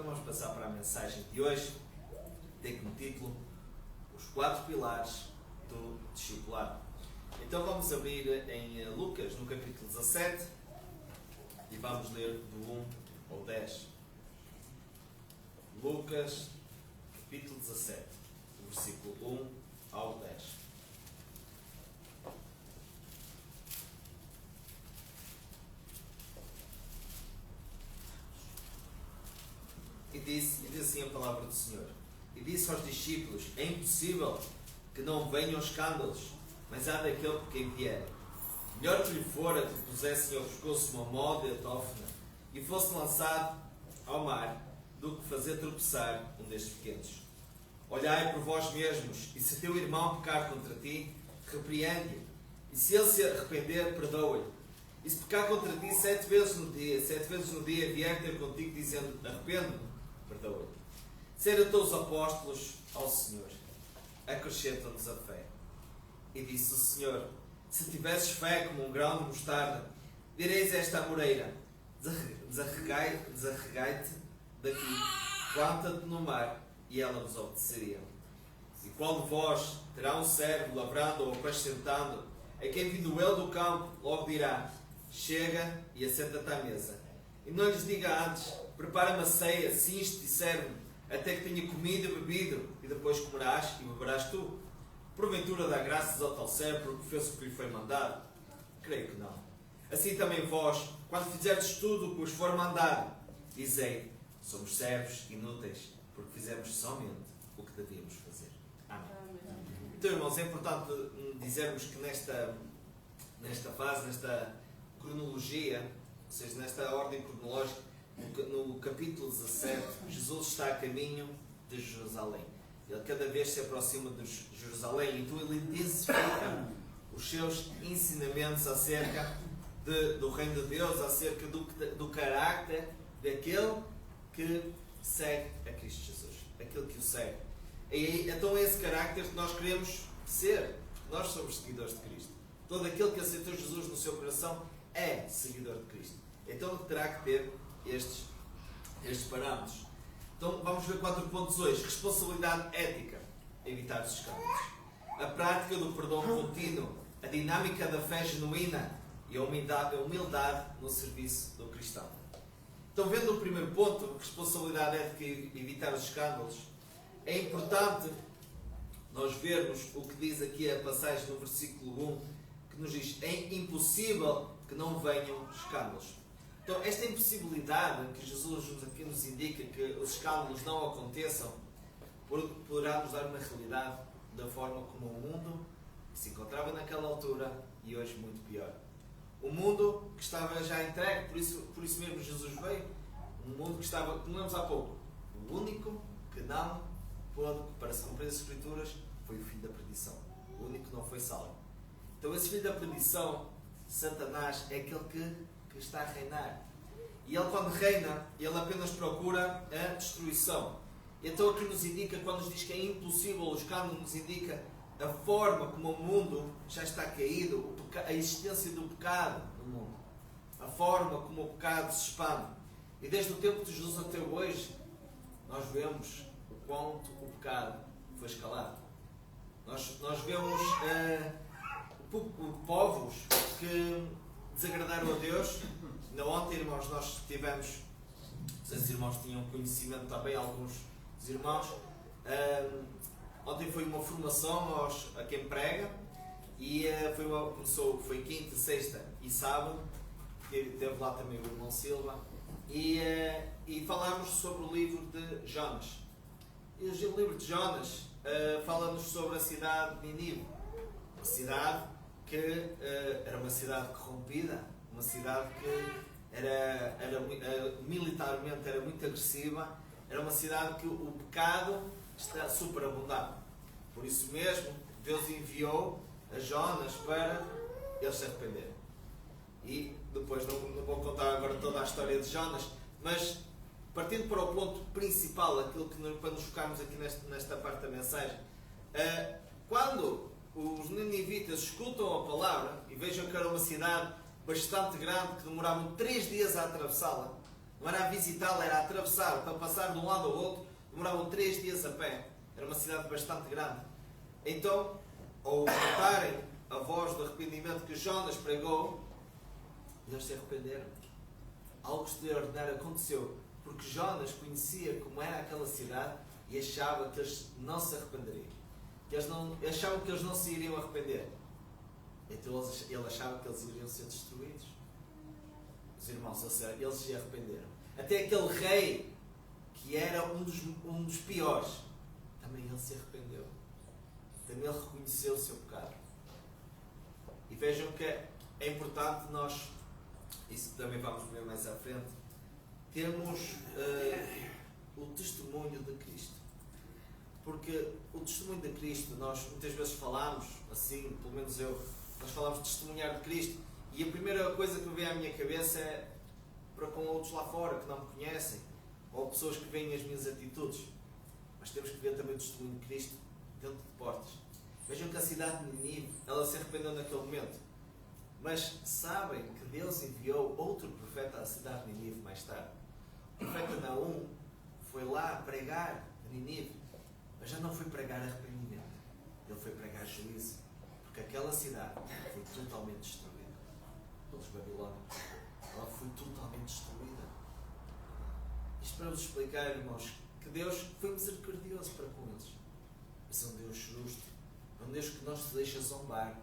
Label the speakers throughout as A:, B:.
A: vamos passar para a mensagem de hoje, tem como título Os 4 Pilares do Discipulado. Então vamos abrir em Lucas, no capítulo 17, e vamos ler do 1 ao 10. Lucas, capítulo 17, versículo 1 ao 10. E diz assim a palavra do Senhor. E disse aos discípulos: é impossível que não venham escândalos, mas há daquele por quem vier. Melhor que lhe fora que pusessem ao pescoço uma moda etófona e fosse lançado ao mar, do que fazer tropeçar um destes pequenos. Olhai por vós mesmos, e se teu irmão pecar contra ti, repreende-o, e se ele se arrepender, perdoa-lhe. E se pecar contra ti 7 vezes no dia vier ter contigo dizendo: arrependo-me, perdoa-lhe. Serão todos apóstolos ao Senhor, acrescentam-nos a fé. E disse o Senhor: se tivesses fé como um grão de mostarda, direis a esta amoreira: desarregai-te daqui, planta-te no mar, e ela vos obedeceria. E qual de vós terá um servo lavrando ou apascentando, a quem vindo ele do campo logo dirá: chega e assenta-te à mesa? E não lhes diga antes: prepara-me a ceia, cinge-te e serve-me, até que tenha comido e bebido, e depois comerás e beberás tu? Porventura dá graças ao tal servo porque fez o que lhe foi mandado? Creio que não. Assim também vós, quando fizerdes tudo o que vos for mandado, dizei: somos servos inúteis, porque fizemos somente o que devíamos fazer. Amém. Então, irmãos, é importante dizermos que nesta fase, nesta cronologia, ou seja, nesta ordem cronológica, no capítulo 17, Jesus está a caminho de Jerusalém. Ele cada vez se aproxima de Jerusalém, então ele intensifica os seus ensinamentos acerca do reino de Deus, acerca do carácter daquele que segue a Cristo Jesus, aquele que o segue. E então é esse carácter que nós queremos ser. Nós somos seguidores de Cristo. Todo aquele que aceitou Jesus no seu coração é seguidor de Cristo. Então terá que ter estes parâmetros. Então vamos ver 4 pontos hoje. Responsabilidade ética, evitar os escândalos. A prática do perdão contínuo, a dinâmica da fé genuína e a humildade no serviço do cristão. Então, vendo o primeiro ponto, responsabilidade ética e evitar os escândalos, é importante nós vermos o que diz aqui a passagem no versículo 1, que nos diz: é impossível que não venham escândalos. Então, esta impossibilidade que Jesus aqui nos indica, que os escândalos não aconteçam, poderá nos dar uma realidade da forma como o mundo se encontrava naquela altura e hoje muito pior. Um mundo que estava já entregue, por isso mesmo Jesus veio. Um mundo que estava, como lemos há pouco, o único que não pôde, para se cumprir as Escrituras, foi o filho da perdição. O único que não foi salvo. Então esse filho da perdição, Satanás, é aquele que está a reinar. E ele, quando reina, ele apenas procura a destruição. Então aqui nos indica, quando nos diz que é impossível, o escândalo nos indica a forma como o mundo já está caído, a existência do pecado no mundo, a forma como o pecado se expande. E desde o tempo de Jesus até hoje, nós vemos o quanto o pecado foi escalado. Nós vemos povos que desagradaram a Deus. Ainda ontem, irmãos, nós tivemos, os irmãos tinham conhecimento também, alguns dos irmãos. Ontem foi uma formação a quem prega, e foi quinta, sexta e sábado, teve lá também o irmão Silva, e falámos sobre o livro de Jonas. E o livro de Jonas fala-nos sobre a cidade de Nínive, uma cidade que era uma cidade corrompida, uma cidade que militarmente era muito agressiva, era uma cidade que o pecado está superabundante. Por isso mesmo, Deus enviou a Jonas para eles se arrependerem. E depois, não vou contar agora toda a história de Jonas, mas partindo para o ponto principal, aquilo que para nos focarmos aqui nesta parte da mensagem, quando os ninivitas escutam a palavra e vejam que era uma cidade bastante grande, que demoravam 3 dias a atravessá-la, Não era a visitá-la, era a atravessar, para passar de um lado ao outro, demoravam 3 dias a pé. Era uma cidade bastante grande. Então, ao escutarem a voz do arrependimento que Jonas pregou, eles se arrependeram. Algo extraordinário aconteceu, porque Jonas conhecia como era aquela cidade e achava que eles não se arrependeriam. Achavam que eles não se iriam arrepender. Então ele achava que eles iriam ser destruídos. Os irmãos, eles se arrependeram. Até aquele rei, que era um dos piores, também ele se arrependeu. Também ele reconheceu o seu pecado. E vejam que é importante nós, isso também vamos ver mais à frente, termos o testemunho de Cristo. Porque o testemunho de Cristo, nós muitas vezes falamos, assim, pelo menos nós falamos de testemunhar de Cristo, e a primeira coisa que me vem à minha cabeça é para com outros lá fora que não me conhecem, ou pessoas que veem as minhas atitudes. Mas temos que ver também o testemunho de Cristo dentro de portas. Vejam que a cidade de Nínive, ela se arrependeu naquele momento. Mas sabem que Deus enviou outro profeta à cidade de Nínive mais tarde. O profeta Naum foi lá pregar a Nínive, mas já não foi pregar arrependimento. Ele foi pregar juízo. Porque aquela cidade foi totalmente destruída pelos babilónios. Ela foi totalmente destruída. Isto para vos explicar, irmãos, que Deus foi misericordioso para com eles. Mas é um Deus justo. É um Deus que não se deixa zombar.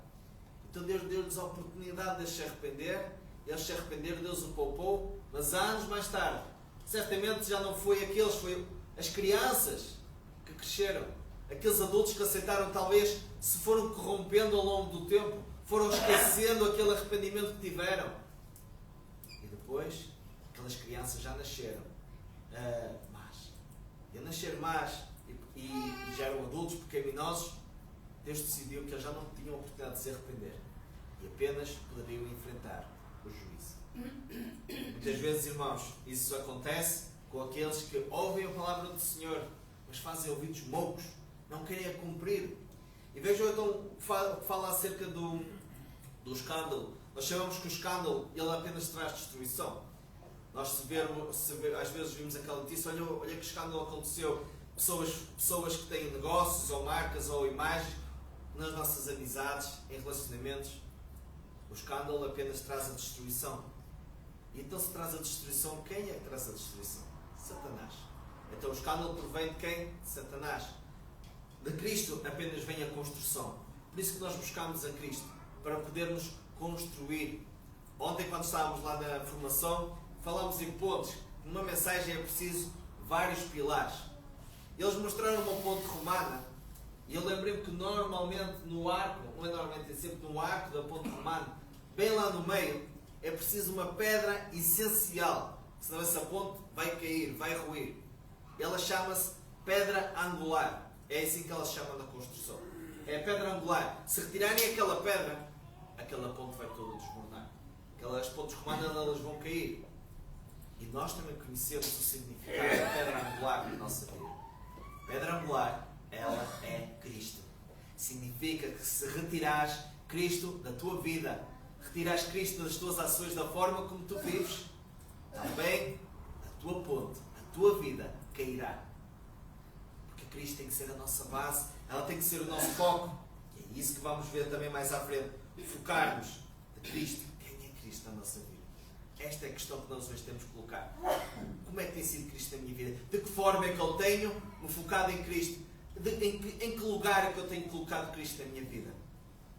A: Então Deus deu-lhes a oportunidade de se arrepender. Eles se arrependeram, Deus o poupou. Mas anos mais tarde, certamente já não foi aqueles, foi as crianças que cresceram. Aqueles adultos que aceitaram, talvez se foram corrompendo ao longo do tempo, foram esquecendo aquele arrependimento que tiveram. E depois, aquelas crianças já nasceram más. E a nascer más e já eram adultos pecaminosos, Deus decidiu que eles já não tinham a oportunidade de se arrepender. E apenas poderiam enfrentar o juízo. Muitas vezes, irmãos, isso acontece com aqueles que ouvem a palavra do Senhor, mas fazem ouvidos moucos, não querem a cumprir. E vejam então, fala acerca do escândalo. Nós sabemos que o escândalo, ele apenas traz destruição. Nós às vezes vimos aquela notícia, olha que escândalo aconteceu. Pessoas que têm negócios, ou marcas, ou imagens, nas nossas amizades, em relacionamentos. O escândalo apenas traz a destruição. E então, se traz a destruição, quem é que traz a destruição? Satanás. Então o escândalo provém de quem? De Satanás. De Cristo apenas vem a construção. Por isso que nós buscamos a Cristo, para podermos construir. Ontem, quando estávamos lá na formação, falámos em pontes. Numa mensagem é preciso vários pilares. Eles mostraram uma ponte romana, e eu lembrei-me que normalmente no arco, não é normalmente, é sempre no arco da ponte romana, bem lá no meio, é preciso uma pedra essencial, senão essa ponte vai cair, vai ruir. Ela chama-se pedra angular. É assim que ela se chama na construção. É a pedra angular. Se retirarem aquela pedra, aquela ponte vai toda desmoronar. Aquelas pontes romanas, elas vão cair. E nós também conhecemos o significado da pedra angular na nossa vida. Pedra angular, ela é Cristo. Significa que se retirares Cristo da tua vida, retirares Cristo das tuas ações, da forma como tu vives, também a tua ponte, a tua vida cairá. Porque Cristo tem que ser a nossa base, ela tem que ser o nosso foco. E é isso que vamos ver também mais à frente. Focar-nos de Cristo. Quem é Cristo na nossa vida? Esta é a questão que nós hoje temos que colocar. Como é que tem sido Cristo na minha vida? De que forma é que eu tenho me focado em Cristo? Em que lugar é que eu tenho colocado Cristo na minha vida?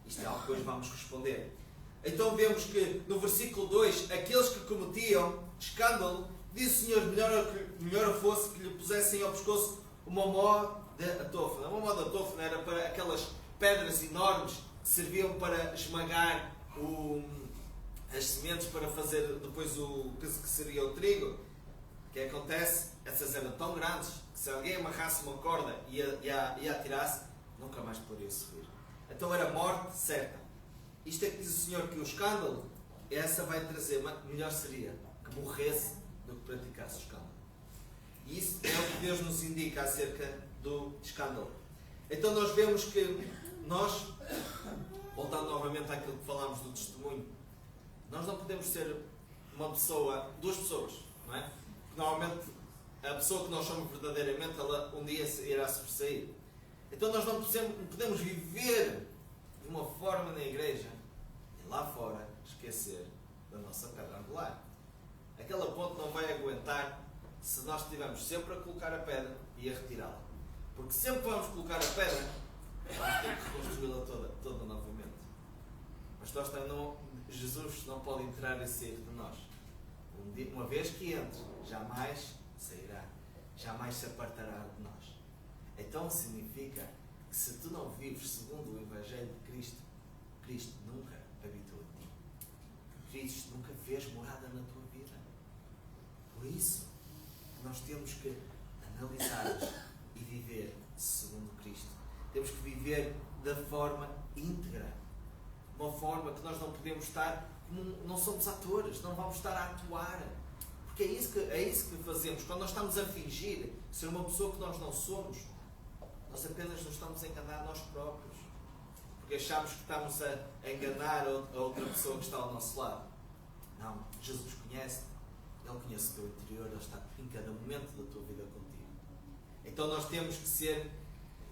A: Isto é algo que hoje vamos responder. Então vemos que no versículo 2, aqueles que cometiam escândalo, diz o Senhor, melhor fosse que lhe pusessem ao pescoço uma mó de atófona. Uma mó de atófona era para aquelas pedras enormes que serviam para esmagar as sementes para fazer depois o que seria o trigo. O que acontece? Essas eram tão grandes que se alguém amarrasse uma corda e atirasse, nunca mais poderia subir. Então era morte certa. Isto é que diz o Senhor, que o escândalo, essa vai trazer, melhor seria que morresse do que praticasse o escândalo. E isso é o que Deus nos indica acerca do escândalo. Então nós vemos que nós, voltando novamente àquilo que falámos do testemunho, nós não podemos ser uma pessoa, duas pessoas, não é? Normalmente, a pessoa que nós somos verdadeiramente, ela um dia irá sobressair. Então nós não podemos viver de uma forma na igreja e lá fora esquecer da nossa pedra angular. Aquela ponte não vai aguentar se nós estivermos sempre a colocar a pedra e a retirá-la. Porque sempre vamos colocar a pedra, vamos ter que reconstruí-la toda novamente. Mas nós também Jesus não pode entrar e sair de nós. Uma vez que entre, jamais sairá. Jamais se apartará de nós. Então significa que se tu não vives segundo o Evangelho de Cristo, Cristo nunca habitou em ti. Cristo nunca fez morada na tua vida. Por isso, nós temos que analisar e viver segundo Cristo. Temos que viver da forma íntegra. Uma forma que nós não podemos estar, como não somos atores, não vamos estar a atuar. Porque é isso que fazemos. Quando nós estamos a fingir ser uma pessoa que nós não somos, nós apenas nos estamos a enganar a nós próprios. Porque achamos que estamos a enganar a outra pessoa que está ao nosso lado. Não, Jesus conhece-te. Ele conhece o teu interior, Ele está em cada momento da tua vida contigo. Então nós temos que ser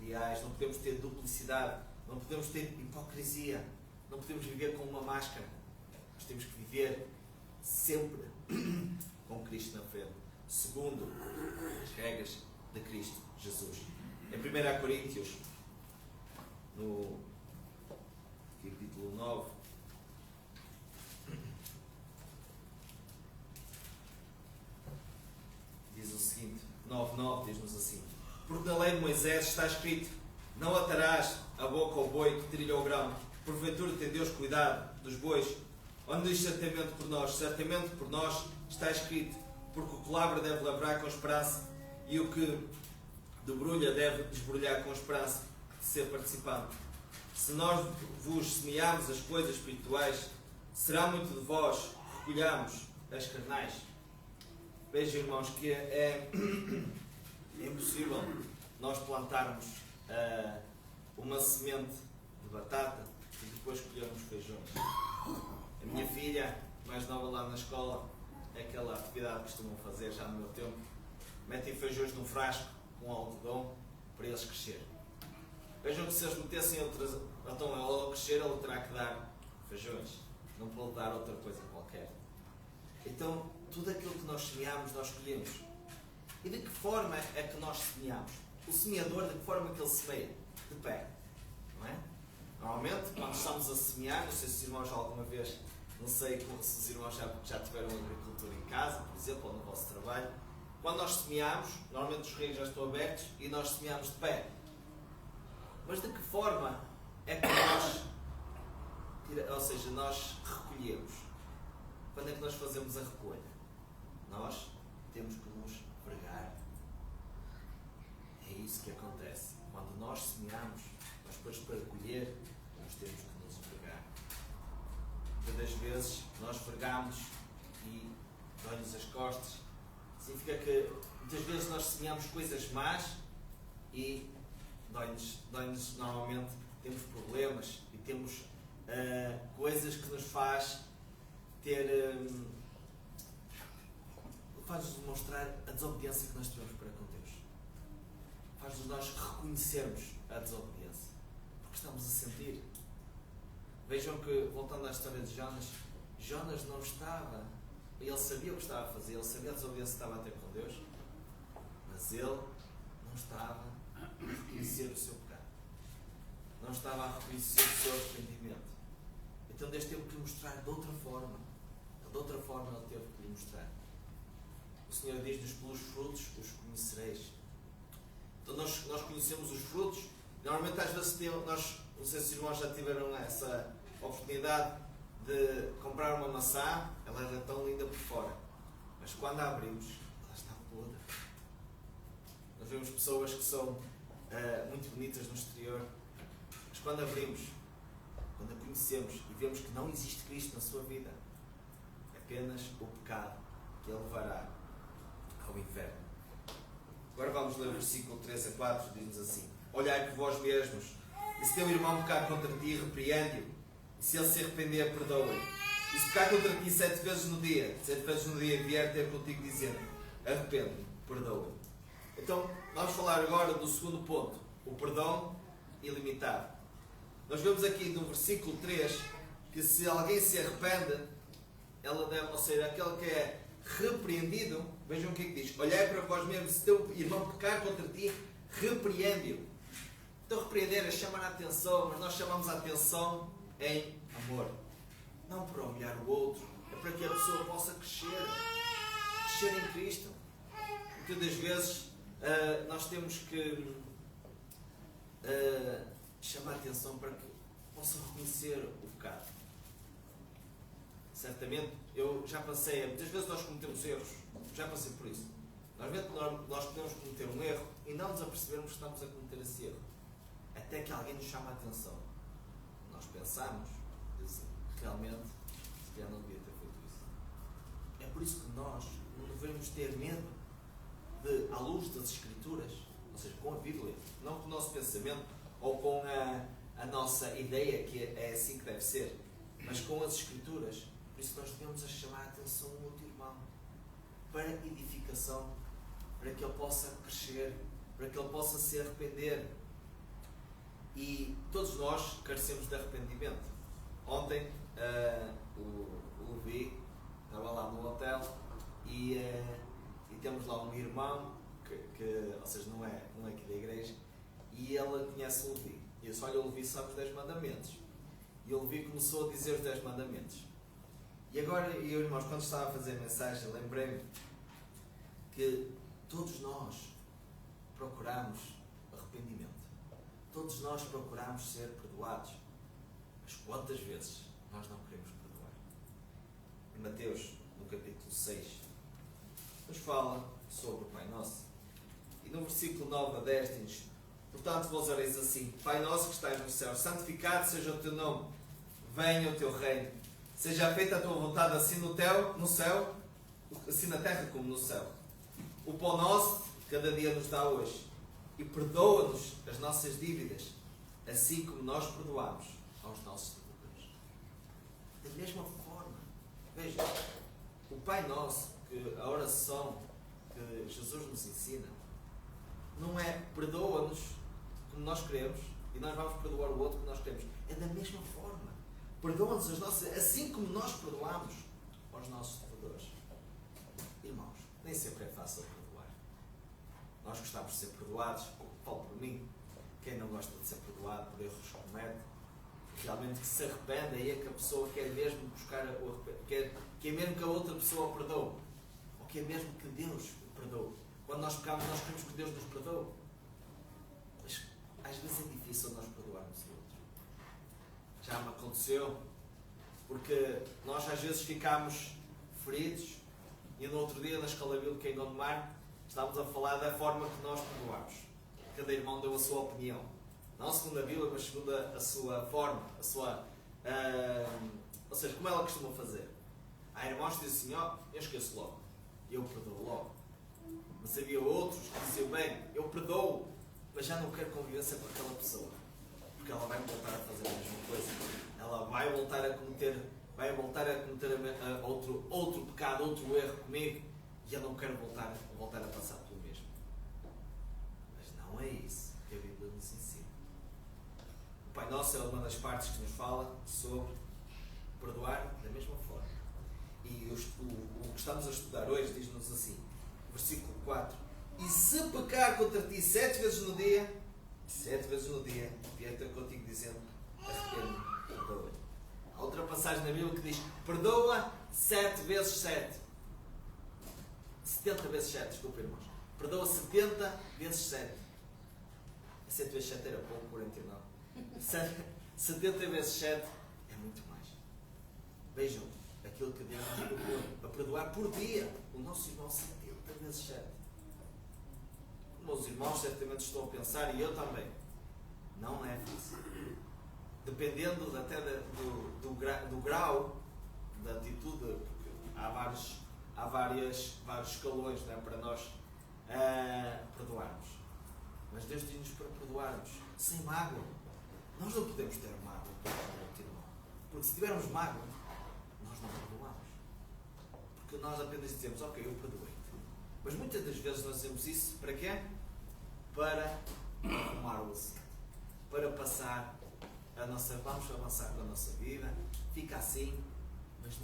A: reais, não podemos ter duplicidade, não podemos ter hipocrisia, não podemos viver com uma máscara. Nós temos que viver sempre com Cristo na frente, segundo as regras de Cristo Jesus. Em 1 Coríntios, no capítulo 9, diz o seguinte, 9:9 diz-nos assim: porque na lei de Moisés está escrito: não atarás a boca ao boi que trilha o grão. Porventura tem Deus cuidado dos bois? Onde diz certamente por nós está escrito: porque o que labra deve labrar com esperança, e o que debrulha deve desbrulhar com esperança de ser participante. Se nós vos semearmos as coisas espirituais, será muito de vós recolhamos as carnais. Vejam, irmãos, que é impossível nós plantarmos uma semente de batata e depois colhermos feijões. A minha filha, mais nova lá na escola, é aquela atividade que costumam fazer já no meu tempo: metem feijões num frasco com algodão para eles crescerem. Vejam que se eles metessem outras, então ao crescer ele terá que dar feijões, não pode dar outra coisa qualquer. Então tudo aquilo que nós semeamos, nós colhemos. E de que forma é que nós semeamos? O semeador, de que forma é que ele semeia? De pé, não é? Normalmente, quando estamos a semear, não sei se os irmãos alguma vez, não sei se os irmãos já tiveram agricultura em casa, por exemplo, ou no vosso trabalho, quando nós semeamos, normalmente os reinos já estão abertos e nós semeamos de pé. Mas de que forma é que nós recolhemos? Quando é que nós fazemos a recolha? Nós temos que nos pregar. É isso que acontece. Quando nós semeamos, nós depois para colher, nós temos que nos pregar. Muitas das vezes nós pregamos e dói-nos as costas. Significa que muitas vezes nós semeamos coisas más e dói-nos normalmente, temos problemas e temos coisas que nos faz ter faz-nos demonstrar a desobediência que nós tivemos para com Deus. Faz-nos nós reconhecermos a desobediência, porque estamos a sentir. Vejam que, voltando à história de Jonas, Jonas não estava, ele sabia o que estava a fazer, ele sabia a desobediência que estava a ter com Deus, mas ele não estava a reconhecer o seu pecado, não estava a reconhecer o seu arrependimento. Então Deus teve que lhe mostrar de outra forma. De outra forma ele teve que lhe mostrar. O Senhor diz-nos: pelos frutos os conhecereis. Então nós conhecemos os frutos. Normalmente às vezes nós, não sei se os irmãos já tiveram essa oportunidade de comprar uma maçã, ela era tão linda por fora, mas quando a abrimos, ela está podre. Nós vemos pessoas que são muito bonitas no exterior, mas quando abrimos, quando a conhecemos e vemos que não existe Cristo na sua vida, é apenas o pecado que ele levará ao inferno. Agora vamos ler o versículo 3 a 4, diz-nos assim: olhai por vós mesmos, e se teu irmão pecar contra ti, repreende-o, e se ele se arrepender, perdoa-lhe. E se pecar contra ti 7 vezes no dia vier ter contigo dizendo: arrepende-me, perdoa. Então, vamos falar agora do segundo ponto, o perdão ilimitado. Nós vemos aqui no versículo 3 que se alguém se arrepende, ela deve, ou seja, aquele que é repreendido, vejam o que é que diz: olhai para vós mesmos, se teu irmão pecar contra ti, repreende-o. Então repreender é chamar a atenção, mas nós chamamos a atenção em amor. Não para humilhar o outro, é para que a pessoa possa crescer em Cristo. Muitas das vezes nós temos que chamar a atenção para que possam reconhecer o pecado. Certamente, eu já passei, muitas vezes nós cometemos erros, já passei por isso. Nós podemos cometer um erro e não nos apercebermos que estamos a cometer esse erro. Até que alguém nos chama a atenção. Nós pensamos, realmente, se calhar não devia ter feito isso. É por isso que nós não devemos ter medo de, à luz das Escrituras, ou seja, com a Bíblia, não com o nosso pensamento ou com a nossa ideia, que é assim que deve ser, mas com as Escrituras. Por isso nós devemos chamar a atenção do outro irmão, para edificação, para que ele possa crescer, para que ele possa se arrepender. E todos nós carecemos de arrependimento. Ontem o Levi estava lá no hotel e temos lá um irmão que ou seja, não é aqui da igreja, e ele conhece o Levi. E eu disse: olha, o Levi sabe os 10 mandamentos. E o Levi começou a dizer os 10 mandamentos. E agora, eu, irmãos, quando estava a fazer a mensagem, lembrei-me que todos nós procuramos arrependimento. Todos nós procuramos ser perdoados. Mas quantas vezes nós não queremos perdoar? Em Mateus, no capítulo 6, nos fala sobre o Pai Nosso. E no versículo 9 a 10 diz: portanto vos oreis assim: Pai Nosso que estás no céu, santificado seja o teu nome, venha o teu reino, seja feita a tua vontade, assim no céu, assim na terra como no céu. O pão nosso cada dia nos dá hoje, e perdoa-nos as nossas dívidas, assim como nós perdoamos aos nossos devedores. Da mesma forma, veja, o Pai Nosso, que a oração que Jesus nos ensina, não é perdoa-nos como nós queremos e nós vamos perdoar o outro como nós queremos. É da mesma forma. Perdoa-nos as nossas, assim como nós perdoamos aos nossos devedores. Irmãos, nem sempre é fácil perdoar. Nós gostamos de ser perdoados. Falo por mim. Quem não gosta de ser perdoado por erros que comete, realmente que se arrepende, aí é que a pessoa quer mesmo buscar o arrependimento, quer mesmo que a outra pessoa o perdoe, ou quer mesmo que Deus o perdoe. Quando nós pecamos, nós queremos que Deus nos perdoe. Mas às vezes é difícil nós perdoarmos o outro. Já me aconteceu, porque nós às vezes ficamos feridos e no outro dia na escola bíblica em Gondomar estávamos a falar da forma que nós perdoamos. Cada irmão deu a sua opinião. Não segundo a Bíblia, mas segundo a sua forma, a sua, ou seja, como ela costuma fazer. Há irmãos que dizem assim: eu esqueço logo, eu perdoo logo. Mas havia outros que diziam: bem, eu perdoo, mas já não quero convivência com aquela pessoa, porque ela vai voltar a fazer a mesma coisa. Ela vai voltar a cometer outro pecado, outro erro comigo, e eu não quero voltar a passar pelo mesmo. Mas não é isso que a Bíblia nos ensina. O Pai Nosso é uma das partes que nos fala sobre perdoar da mesma forma. E o que estamos a estudar hoje diz-nos assim, versículo 4: e se pecar contra ti 7 vezes no dia, vier ter contigo dizendo: arrepende-me, perdoa. Há outra passagem na Bíblia que diz: perdoa 7 vezes 7. 70 vezes 7, desculpa, irmãos. Perdoa 70 vezes 7. 7 vezes 7 era pouco, 49. 70 vezes 7 é muito mais. Vejam aquilo que Deus nos propõe a perdoar por dia o nosso irmão 70 vezes 7. Como os irmãos certamente estão a pensar, e eu também, não é fácil. Dependendo até do grau da atitude, porque há vários escalões, não é, para nós perdoarmos. Mas Deus diz-nos para perdoarmos sem mágoa. Nós não podemos ter mágoa para o outro irmão, porque se tivermos mágoa, nós não perdoamos. Porque nós apenas dizemos: ok, eu perdoei-te, Mas muitas das vezes nós fazemos isso para quê? Para arrumar o assunto, para passar vamos avançar com a nossa vida, fica assim, mas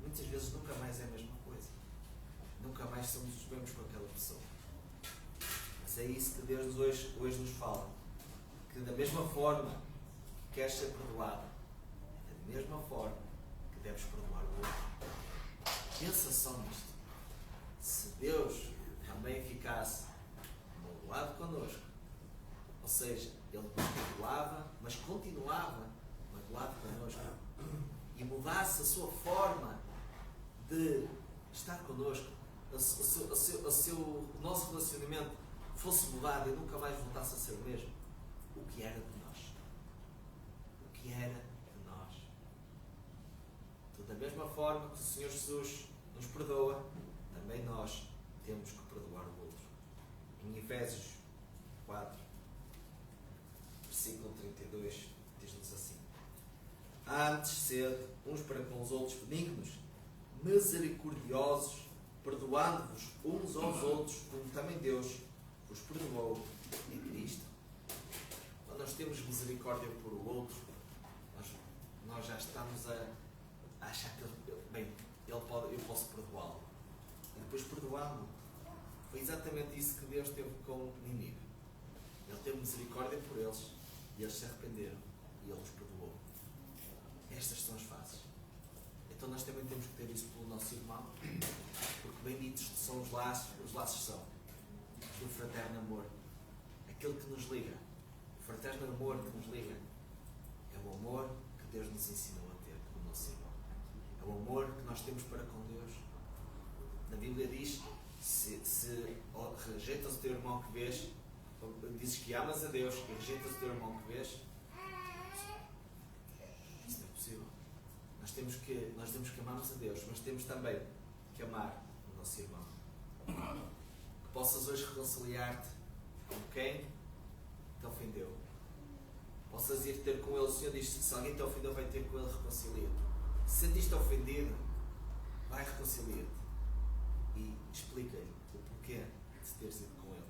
A: muitas vezes nunca mais é a mesma coisa. Nunca mais somos os mesmos com aquela pessoa. Mas é isso que Deus hoje nos fala. Que da mesma forma que queres ser perdoado, é da mesma forma que deves perdoar o outro. Pensa só nisto. Se Deus também ficasse magoado connosco, ou seja, Ele nos perdoava, mas continuava magoado connosco, e mudasse a sua forma de estar connosco, o nosso relacionamento fosse mudado e nunca mais voltasse a ser o mesmo, o que era de nós? O que era de nós? Então, da mesma forma que o Senhor Jesus nos perdoa, também nós temos que perdoar o outro. Em Efésios 4, versículo 32, diz-nos assim: antes sede uns para com os outros benignos, misericordiosos, perdoando-vos uns aos outros, como também Deus vos perdoou em Cristo. Quando nós temos misericórdia por o outro, nós já estamos a achar que eu posso perdoá-lo. E depois perdoá-lo. Foi exatamente isso que Deus teve com Nínive. Ele teve misericórdia por eles e eles se arrependeram e Ele os perdoou. Estas são as fases. Então nós também temos que ter isso pelo nosso irmão, porque benditos são os laços são do fraterno amor, aquele que nos liga. O fraterno amor que nos liga é o amor que Deus nos ensinou a ter com o nosso irmão. É o amor que nós temos para com Deus. Na Bíblia diz: se rejeitas o teu irmão que vês, dizes que amas a Deus e rejeitas o teu irmão que vês, isso não é possível. Nós temos que amarmos a Deus, mas temos também que amar o nosso irmão. Que possas hoje reconciliar-te com quem te ofendeu. Possas ir ter com ele. O Senhor diz que se alguém te ofendeu, vai ter com ele, reconcilia-te. Se sentiste ofendido, vai reconciliar-te e explica-lhe o porquê de teres ido com ele.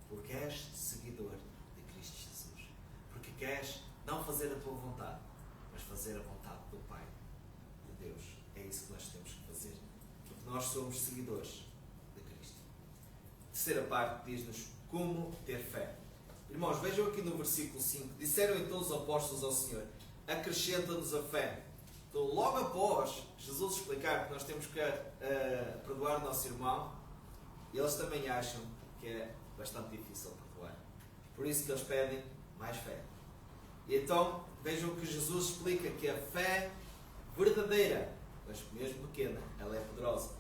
A: Porque és seguidor de Cristo Jesus. Porque queres não fazer a tua vontade, mas fazer a vontade do Pai, de Deus. É isso que nós temos que fazer. Porque nós somos seguidores de Cristo. Terceira parte diz-nos como ter fé. Irmãos, vejam aqui no versículo 5. Disseram então os apóstolos ao Senhor: acrescenta-nos a fé. Então, logo após Jesus explicar que nós temos que perdoar o nosso irmão, eles também acham que é bastante difícil perdoar. Por isso que eles pedem mais fé. E então, vejam que Jesus explica que a fé verdadeira, mas mesmo pequena, ela é poderosa.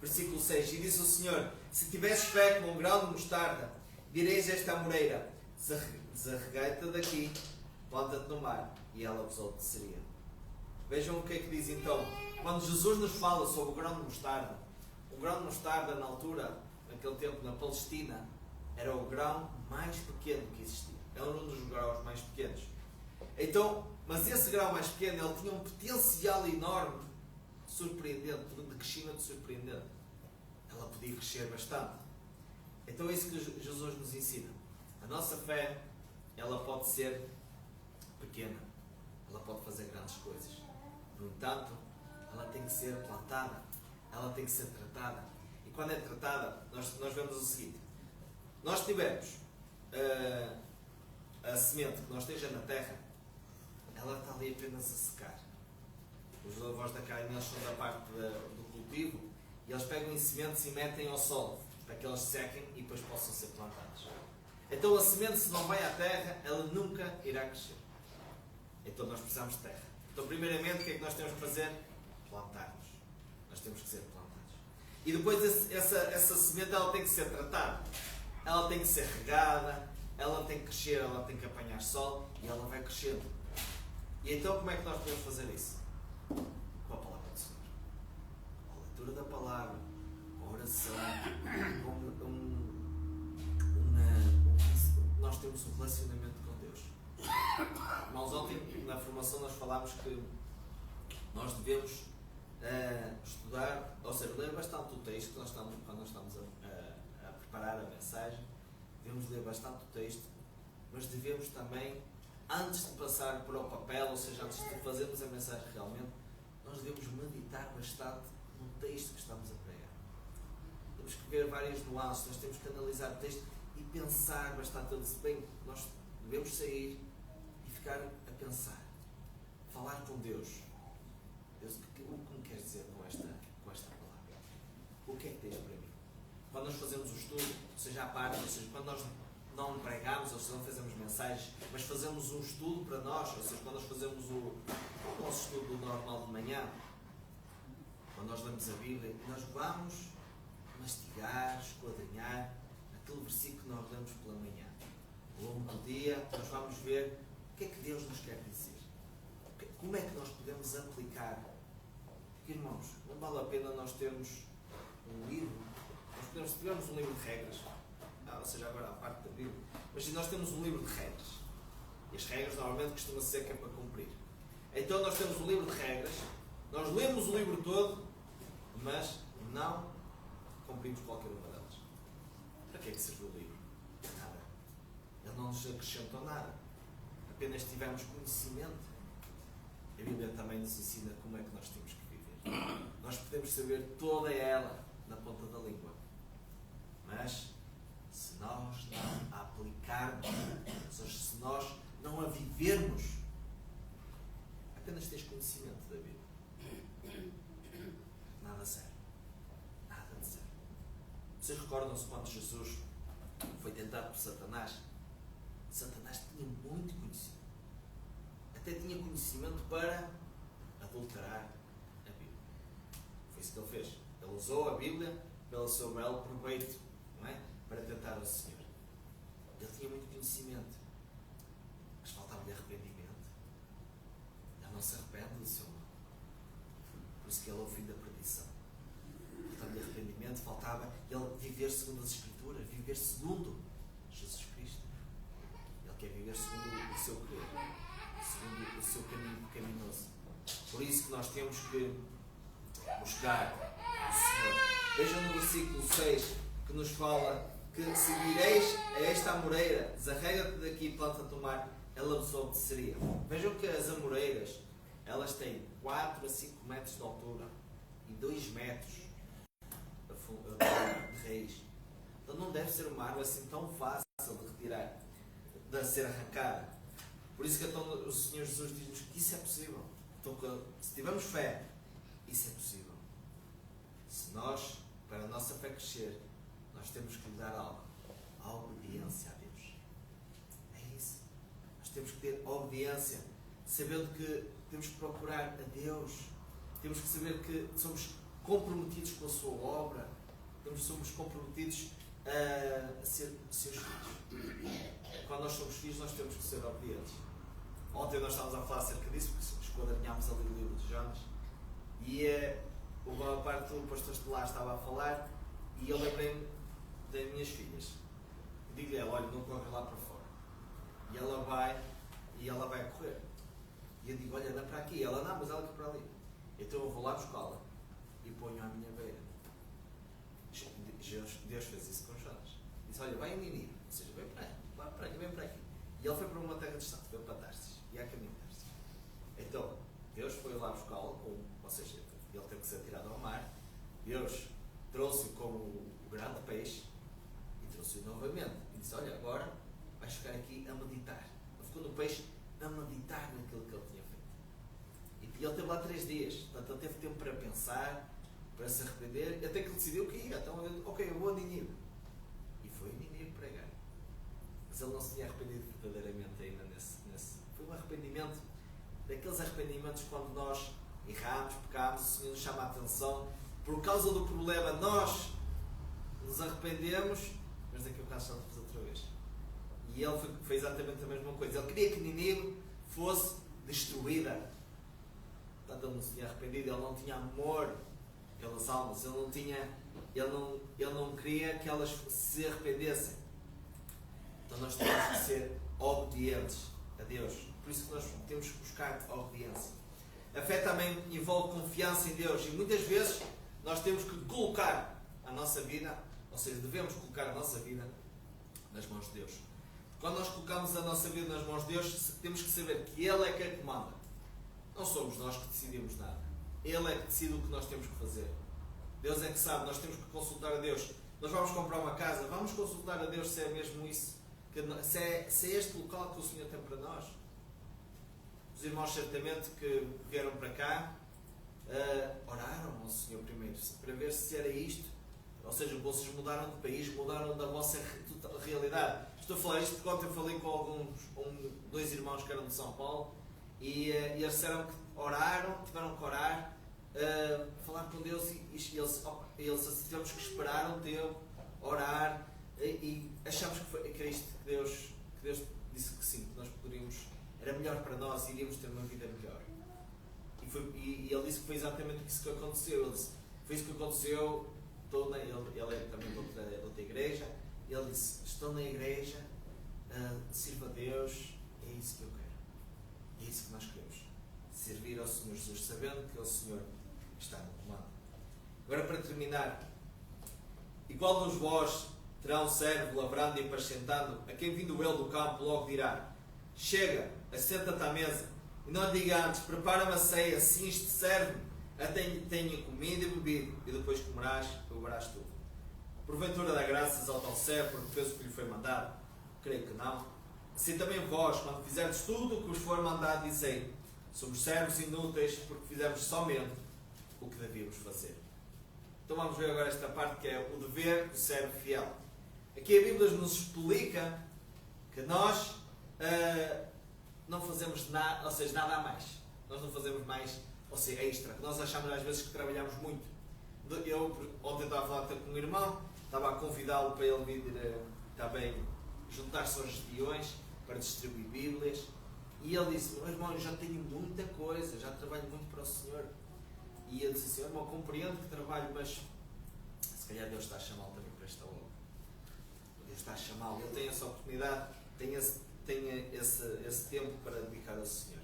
A: Versículo 6. E disse o Senhor: se tivesses fé como um grão de mostarda, direis a esta amoreira: desarregai-te daqui, planta-te no mar, e ela vos obedeceria. Vejam o que é que diz então. Quando Jesus nos fala sobre o grão de mostarda, o grão de mostarda na altura, naquele tempo na Palestina, era o grão mais pequeno que existia. Era um dos grãos mais pequenos. Então, mas esse grão mais pequeno, ele tinha um potencial enorme, surpreendente, de crescimento surpreendente. Ela podia crescer bastante. Então é isso que Jesus nos ensina. A nossa fé, ela pode ser pequena. Ela pode fazer grandes coisas. No entanto, ela tem que ser plantada. Ela tem que ser tratada. E quando é tratada, nós vemos o seguinte. Nós tivemos a semente que nós esteja na terra, ela está ali apenas a secar. Os avós da carne, eles são da parte do cultivo e eles pegam em sementes e metem ao solo para que elas sequem e depois possam ser plantadas. Então a semente, se não vai à terra, ela nunca irá crescer. Então nós precisamos de terra. Então primeiramente o que é que nós temos que fazer? Plantar-nos. Nós temos que ser plantados. E depois essa semente, ela tem que ser tratada. Ela tem que ser regada, ela tem que crescer, ela tem que apanhar sol e ela vai crescendo. E então como é que nós podemos fazer isso? Com a palavra do Senhor. Com a leitura da palavra, com a oração, nós temos um relacionamento com Deus. Irmãos, ontem na formação nós falámos que nós devemos estudar, ou seja, ler bastante o texto quando nós estamos a preparar a mensagem. Devemos ler bastante o texto, mas devemos também, antes de passar para o papel, ou seja, antes de fazermos a mensagem realmente, nós devemos meditar bastante no texto que estamos a pregar. Temos que ver várias nuances, nós temos que analisar o texto e pensar bastante. Eu disse, bem, nós devemos sair e ficar a pensar, falar com Deus. Deus, o que me queres dizer com esta palavra? O que é que tens para mim? Quando nós fazemos o estudo, seja à parte, ou seja, quando nós não pregamos, ou seja, não fazemos mensagens, mas fazemos um estudo para nós, ou seja, quando nós fazemos o nosso estudo normal de manhã, quando nós lemos a Bíblia, nós vamos mastigar, esquadrinhar aquele versículo que nós lemos pela manhã. Ao longo do dia, nós vamos ver o que é que Deus nos quer dizer. Como é que nós podemos aplicar? Porque, irmãos, não vale a pena nós termos um livro. Se tivermos um livro de regras, ou seja, agora a parte da Bíblia, mas se nós temos um livro de regras, e as regras normalmente costumam ser que é para cumprir. Então nós temos um livro de regras, nós lemos o livro todo, mas não cumprimos qualquer uma delas. Para que é que serve o livro? Nada. Ele não nos acrescentou nada. Apenas tivemos conhecimento. A Bíblia também nos ensina como é que nós temos que viver. Nós podemos saber toda ela na ponta da língua. Mas, se nós não a aplicarmos, ou seja, se nós não a vivermos, apenas tens conhecimento da Bíblia. Nada serve. Nada de serve. Vocês recordam-se quando Jesus foi tentado por Satanás? Satanás tinha muito conhecimento. Até tinha conhecimento para adulterar a Bíblia. Foi isso que ele fez. Ele usou a Bíblia pelo seu belo proveito, não é? Para tentar o Senhor. Ele tinha muito conhecimento, mas faltava-lhe arrependimento. Ele não se arrepende do seu mal. Por isso que ele é o fim da perdição. Faltava-lhe arrependimento, faltava ele viver segundo as Escrituras, viver segundo Jesus Cristo. Ele quer viver segundo o seu querer, segundo o seu caminho pecaminoso. Por isso que nós temos que buscar o Senhor. Vejam no versículo 6 que nos fala que seguireis a esta amoreira, desarrega-te daqui e planta-te no mar, ela vos obedeceria. Vejam que as amoreiras, elas têm 4 a 5 metros de altura e 2 metros de raiz. Então não deve ser uma árvore assim tão fácil de retirar, de ser arrancada. Por isso que então o Senhor Jesus diz-nos que isso é possível. Então, se tivermos fé, isso é possível. Se nós, para a nossa fé crescer, nós temos que lhe dar algo. A obediência a Deus. É isso. Nós temos que ter obediência, sabendo que temos que procurar a Deus. Temos que saber que somos comprometidos com a sua obra. Somos comprometidos a ser seus filhos. Quando nós somos filhos, nós temos que ser obedientes. Ontem nós estávamos a falar acerca disso, porque esquadrinhámos ali o livro de Jonas, e uma parte do pastor Estelar estava a falar, e eu lembrei-me das minhas filhas. E digo-lhe a ela, olha, não corre lá para fora. E ela vai correr. E eu digo, olha, anda para aqui. E ela, não, mas ela quer para ali. Então eu vou lá buscá-la e ponho à minha beira. Deus fez isso com Jonas. Disse, olha, vai em Nínive, ou seja, vem para aqui, vem para aqui. E ele foi para uma terra distante, veio para Tarsis, e a caminho de Tarsis. Então, Deus foi lá buscá-lo, ou seja, ele teve que ser tirado ao mar. Deus trouxe-o como o grande peixe e trouxe-o novamente. E disse, olha, agora vais ficar aqui a meditar. Ele ficou no peixe a meditar naquilo que ele tinha feito. E ele teve lá 3 dias, portanto ele teve tempo para pensar, para se arrepender, até que ele decidiu que ia. Então, ok, eu vou a Nínive. E foi a Nínive pregar. Mas ele não se tinha arrependido verdadeiramente ainda nesse. Foi um arrependimento, daqueles arrependimentos quando nós erramos, pecamos, o Senhor nos chama a atenção, por causa do problema nós nos arrependemos, mas daqui a bocado estamos outra vez. E ele foi exatamente a mesma coisa. Ele queria que Nínive fosse destruída. Portanto, ele não se tinha arrependido, ele não tinha amor pelas almas, ele não queria que elas se arrependessem. Então nós temos que ser obedientes a Deus. Por isso que nós temos que buscar a obediência. A fé também envolve confiança em Deus. E muitas vezes nós temos que colocar a nossa vida, ou seja, devemos colocar a nossa vida nas mãos de Deus. Quando nós colocamos a nossa vida nas mãos de Deus, temos que saber que Ele é quem comanda. Não somos nós que decidimos nada. Ele é que decide o que nós temos que fazer. Deus é que sabe, nós temos que consultar a Deus. Nós vamos comprar uma casa, vamos consultar a Deus se é mesmo isso, se é este local que o Senhor tem para nós. Os irmãos certamente que vieram para cá, oraram ao Senhor primeiro, para ver se era isto. Ou seja, vocês mudaram de país, mudaram da vossa realidade. Estou a falar isto porque ontem eu falei com dois irmãos que eram de São Paulo e eles disseram que oraram, tiveram que orar, falar com Deus e eles tivemos que esperar um tempo, orar e achamos que era isto que Deus disse que sim, que nós poderíamos, era melhor para nós, iríamos ter uma vida melhor. E ele disse que foi exatamente isso que aconteceu. Ele disse, foi isso que aconteceu. Ele é também de outra igreja. Ele disse, estou na igreja, sirvo a Deus, é isso que eu quero. É isso que nós queremos. Servir ao Senhor Jesus, sabendo que é o Senhor que está no comando. Agora, para terminar, e qual dos vós terá um servo lavrando e apacentando, a quem vindo ele do campo logo dirá, chega, assenta-te à mesa, e não diga antes, prepara-me a ceia, cinge-te, serve-me, até tenha comida e bebido, e depois comerás e beberás tudo. Porventura dá graças ao tal servo porque fez o que lhe foi mandado? Creio que não. Assim também vós, quando fizerdes tudo o que vos for mandado, dizei, somos servos inúteis porque fizemos somente o que devíamos fazer. Então vamos ver agora esta parte que é o dever do servo fiel. Aqui a Bíblia nos explica que nós não fazemos nada, ou seja, nada a mais. Nós não fazemos mais, ou seja, extra. Nós achamos às vezes que trabalhamos muito. Eu ontem estava a falar com um irmão, estava a convidá-lo para ele vir também juntar-se aos espiões para distribuir Bíblias. E ele disse, meu irmão, eu já tenho muita coisa, já trabalho muito para o Senhor. E eu disse assim, irmão, compreendo que trabalho, mas se calhar Deus está a chamá-lo também para esta obra. Deus está a chamá-lo, ele tem essa oportunidade, tem esse tempo para dedicar ao Senhor.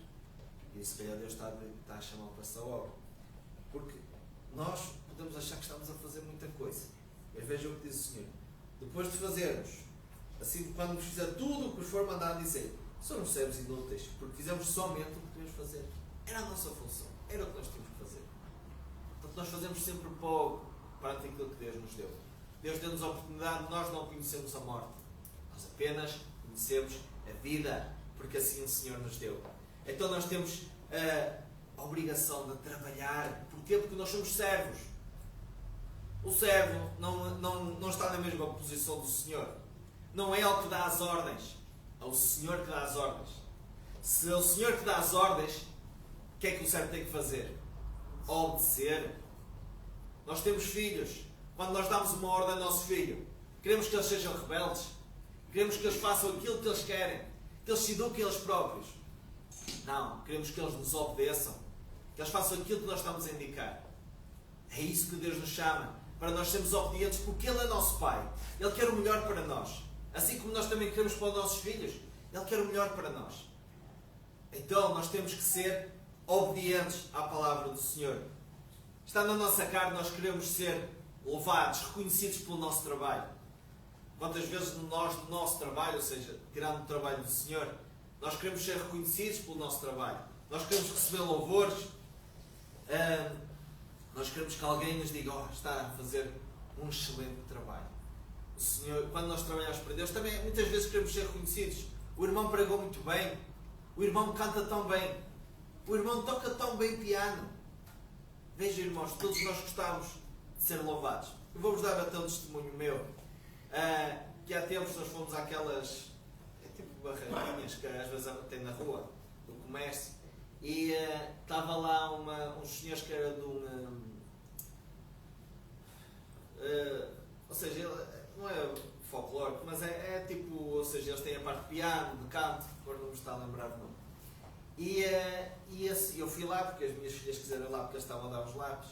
A: E se calhar Deus está a chamá-lo para essa obra. Porque nós podemos achar que estamos a fazer muita coisa. Mas vejam o que diz o Senhor. Depois de fazermos, assim, quando nos fizer tudo o que nos for mandado dizer, somos servos inúteis, porque fizemos somente o que tínhamos de fazer. Era a nossa função, era o que nós tínhamos de fazer. Portanto, nós fazemos sempre pouco para aquilo que Deus nos deu. Deus deu-nos a oportunidade de nós não conhecermos a morte. Nós apenas conhecemos a vida, porque assim o Senhor nos deu. Então nós temos a obrigação de trabalhar. Porquê? Porque nós somos servos. O servo não está na mesma posição do Senhor. Não é ele que dá as ordens. É o Senhor que dá as ordens. Se é o Senhor que dá as ordens, o que é que o servo tem que fazer? Obedecer. Nós temos filhos. Quando nós damos uma ordem ao nosso filho, queremos que eles sejam rebeldes? Queremos que eles façam aquilo que eles querem? Que eles se eduquem eles próprios? Não. Queremos que eles nos obedeçam. Que eles façam aquilo que nós estamos a indicar. É isso que Deus nos chama. Para nós sermos obedientes, porque Ele é nosso Pai. Ele quer o melhor para nós. Assim como nós também queremos para os nossos filhos. Ele quer o melhor para nós. Então nós temos que ser obedientes à palavra do Senhor. Está na nossa carne, nós queremos ser louvados, reconhecidos pelo nosso trabalho. Quantas vezes no nosso trabalho, ou seja, tirando o trabalho do Senhor, nós queremos ser reconhecidos pelo nosso trabalho. Nós queremos receber louvores. Nós queremos que alguém nos diga, está a fazer um excelente trabalho. O Senhor, quando nós trabalhamos para Deus, também muitas vezes queremos ser reconhecidos. O irmão pregou muito bem. O irmão canta tão bem. O irmão toca tão bem piano. Vejam, irmãos, todos nós gostamos de ser louvados. Eu vou-vos dar até um testemunho meu. Que há tempos nós fomos àquelas tipo barraquinhas que às vezes tem na rua, do comércio. E estava lá uns senhores que era de ou seja, não é folclórico, mas é tipo, ou seja, eles têm a parte de piano, de canto, agora não me está a lembrar o nome. E eu fui lá, porque as minhas filhas quiseram ir lá, porque eles estavam a dar os lápis,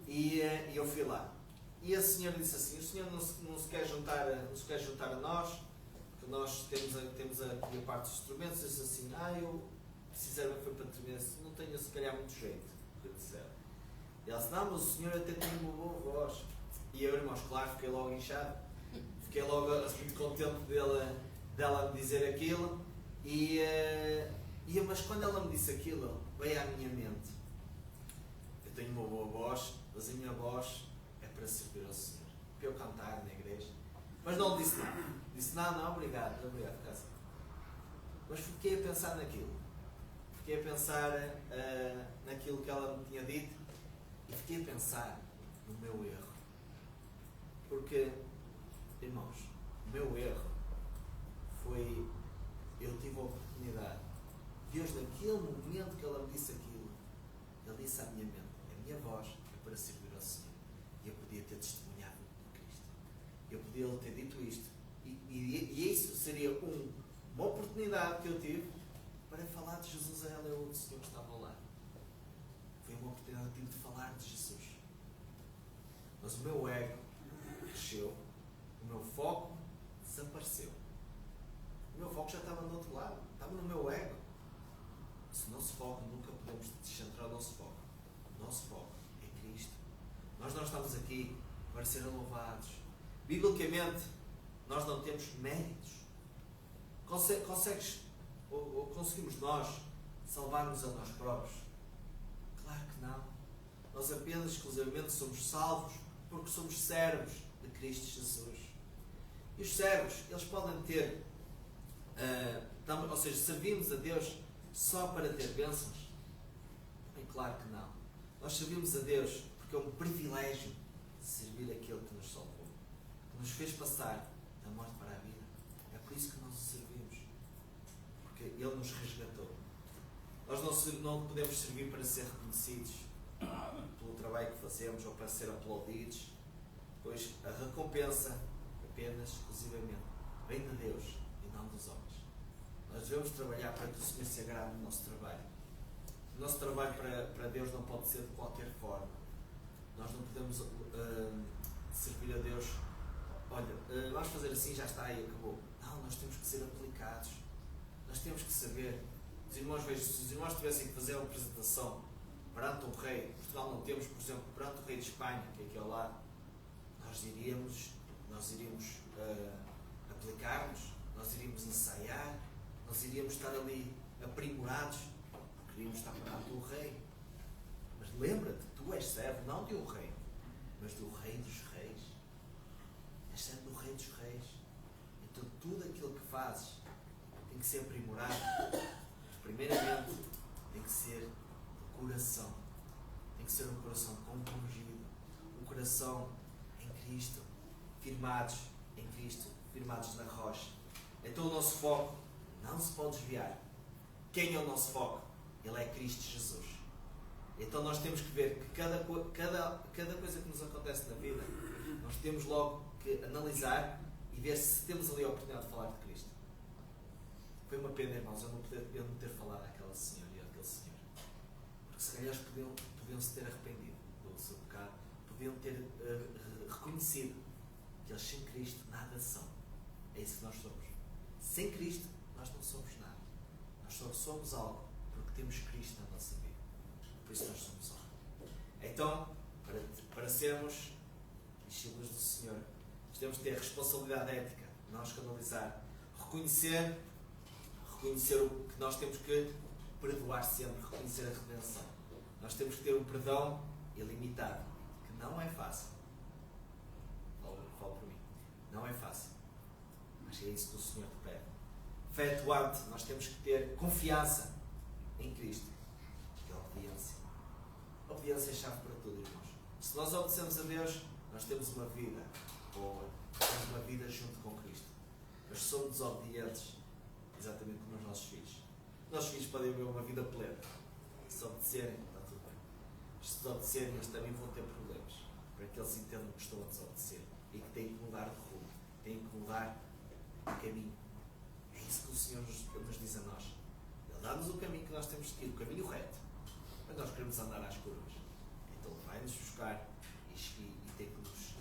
A: e eu fui lá. E a senhora disse assim, o senhor não se quer juntar a nós, porque nós temos aqui a parte dos instrumentos, disse assim, eu sinceramente foi para terminar, não tenho se calhar muito jeito, para dizer. E ela disse, não, mas o senhor até tem uma boa voz. E eu, irmãos, claro, fiquei logo inchado. Fiquei logo muito contente dela me dizer aquilo. Mas quando ela me disse aquilo, veio à minha mente. Eu tenho uma boa voz, mas a minha voz é para servir ao Senhor. Para eu cantar na igreja. Mas não lhe disse nada. Disse, não, obrigado, fica assim. Mas fiquei a pensar naquilo. Fiquei a pensar naquilo que ela me tinha dito e fiquei a pensar no meu erro. Porque, irmãos, o meu erro foi, eu tive a oportunidade, Deus naquele momento que ela me disse aquilo, Ele disse à minha mente, a minha voz é para servir ao Senhor. E eu podia ter testemunhado de Cristo. Eu podia lhe ter dito isto. E isso seria uma oportunidade que eu tive para falar de Jesus a ela e ao Senhor que estava lá. Foi uma oportunidade que eu tive de falar de Jesus. Mas o meu ego cresceu, o meu foco desapareceu. O meu foco já estava do outro lado, estava no meu ego. Se o nosso foco, nunca podemos descentrar o nosso foco. O nosso foco é Cristo. Nós não estamos aqui para ser louvados. Biblicamente, nós não temos méritos. Conseguimos nós salvar-nos a nós próprios? Claro que não. Nós apenas, exclusivamente, somos salvos porque somos servos de Cristo Jesus. E os servos, eles podem ter, ou seja, servimos a Deus só para ter bênçãos? Bem, claro que não. Nós servimos a Deus porque é um privilégio servir aquele que nos salvou, que nos fez passar da morte para a vida. É por isso que nós o servimos, porque Ele nos resgatou. Nós não podemos servir para ser reconhecidos pelo trabalho que fazemos ou para ser aplaudidos, pois a recompensa apenas, exclusivamente, vem de Deus e não dos homens. Nós devemos trabalhar para que o Senhor se agrade no nosso trabalho. O nosso trabalho para Deus não pode ser de qualquer forma. Nós não podemos servir a Deus, olha, vamos fazer assim, já está aí, acabou. Não, nós temos que ser aplicados. Nós temos que saber. Se os irmãos tivessem que fazer uma apresentação perante um rei, Portugal não temos, por exemplo, perante o rei de Espanha, que é aqui ao lado, nós iríamos aplicar-nos, nós iríamos ensaiar, nós iríamos estar ali aprimorados, queríamos estar perante o rei. Mas lembra-te, tu és servo não de um rei, mas do Rei dos Reis. És servo do Rei dos Reis. Então tudo aquilo que fazes tem que ser aprimorado. Primeiramente, tem que ser do coração. Tem que ser um coração compungido, um coração em Cristo, firmados em Cristo, firmados na rocha. Então o nosso foco não se pode desviar. Quem é o nosso foco? Ele é Cristo Jesus. Então nós temos que ver que cada coisa que nos acontece na vida, nós temos logo que analisar e ver se temos ali a oportunidade de falar de Cristo. Foi uma pena, irmãos, eu não ter falado àquela senhora e àquele senhor. Porque se calhar podiam se ter arrependido do seu pecado, podiam ter reconhecido que eles sem Cristo nada são. É isso que nós somos. Sem Cristo nós não somos nada. Nós só somos algo porque temos Cristo na nossa vida. Por isso nós somos algo. Então, para sermos discípulos do Senhor, nós temos de ter responsabilidade ética, nós canalizar, reconhecer o que nós temos que perdoar sempre, reconhecer a redenção. Nós temos que ter um perdão ilimitado, que não é fácil. Falo por mim. Não é fácil. Mas é isso que o Senhor te pede. Fé atuante, nós temos que ter confiança em Cristo. E obediência. A obediência é a chave para tudo, irmãos. Se nós obedecemos a Deus, nós temos uma vida boa. Temos uma vida junto com Cristo. Mas somos desobedientes, exatamente como os nossos filhos. Os nossos filhos podem viver uma vida plena. Se obedecerem, está tudo bem. Mas se desobedecerem, eles também vão ter problemas. Para que eles entendam que estão a desobedecer. E que têm que mudar de rumo. Têm que mudar de caminho. É isso que o Senhor nos diz a nós. Ele dá-nos o caminho que nós temos de seguir, o caminho reto. Mas nós queremos andar às curvas. Então Ele vai-nos buscar e tem que nos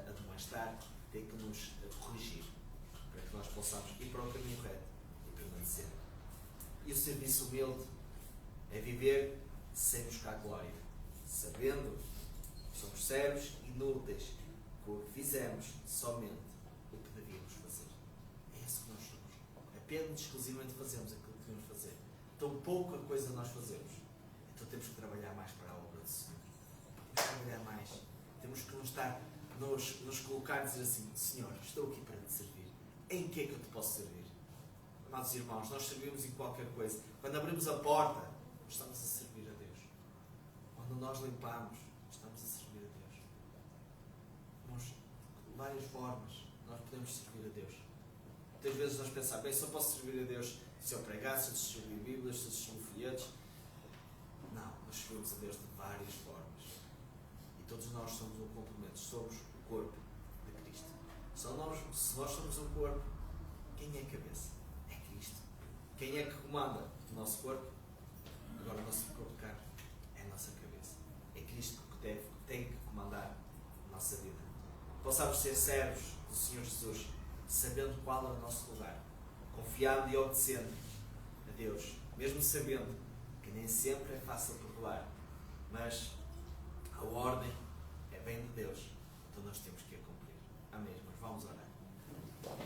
A: admoestar, tem que nos corrigir. Para que nós possamos ir para o caminho reto e permanecer. E o serviço humilde é viver sem buscar glória, sabendo que somos servos inúteis, que o que fizemos somente o que devíamos fazer. É isso que nós somos. Apenas exclusivamente fazemos aquilo que devemos fazer. Tão pouca coisa nós fazemos. Então temos que trabalhar mais para a obra do Senhor. Temos que trabalhar mais. Temos que nos colocar e dizer assim: Senhor, estou aqui para te servir. Em que é que eu te posso servir? Amados irmãos, nós servimos em qualquer coisa. Quando abrimos a porta, estamos a servir a Deus. Quando nós limpamos, estamos a servir a Deus. Nós, de várias formas, nós podemos servir a Deus. Muitas vezes nós pensamos: bem, só posso servir a Deus se eu pregar, se eu distribuir Bíblias, se eu distribuir folhetos. Não, nós servimos a Deus de várias formas. E todos nós somos um complemento. Somos o corpo de Cristo. Se nós somos um corpo, quem é a cabeça? É Cristo. Quem é que comanda o nosso corpo? Agora o nosso corpo de carne é a nossa cabeça. É Cristo que tem que comandar a nossa vida. Possamos ser servos do Senhor Jesus, sabendo qual é o nosso lugar, confiando e obedecendo a Deus, mesmo sabendo que nem sempre é fácil perdoar, mas a ordem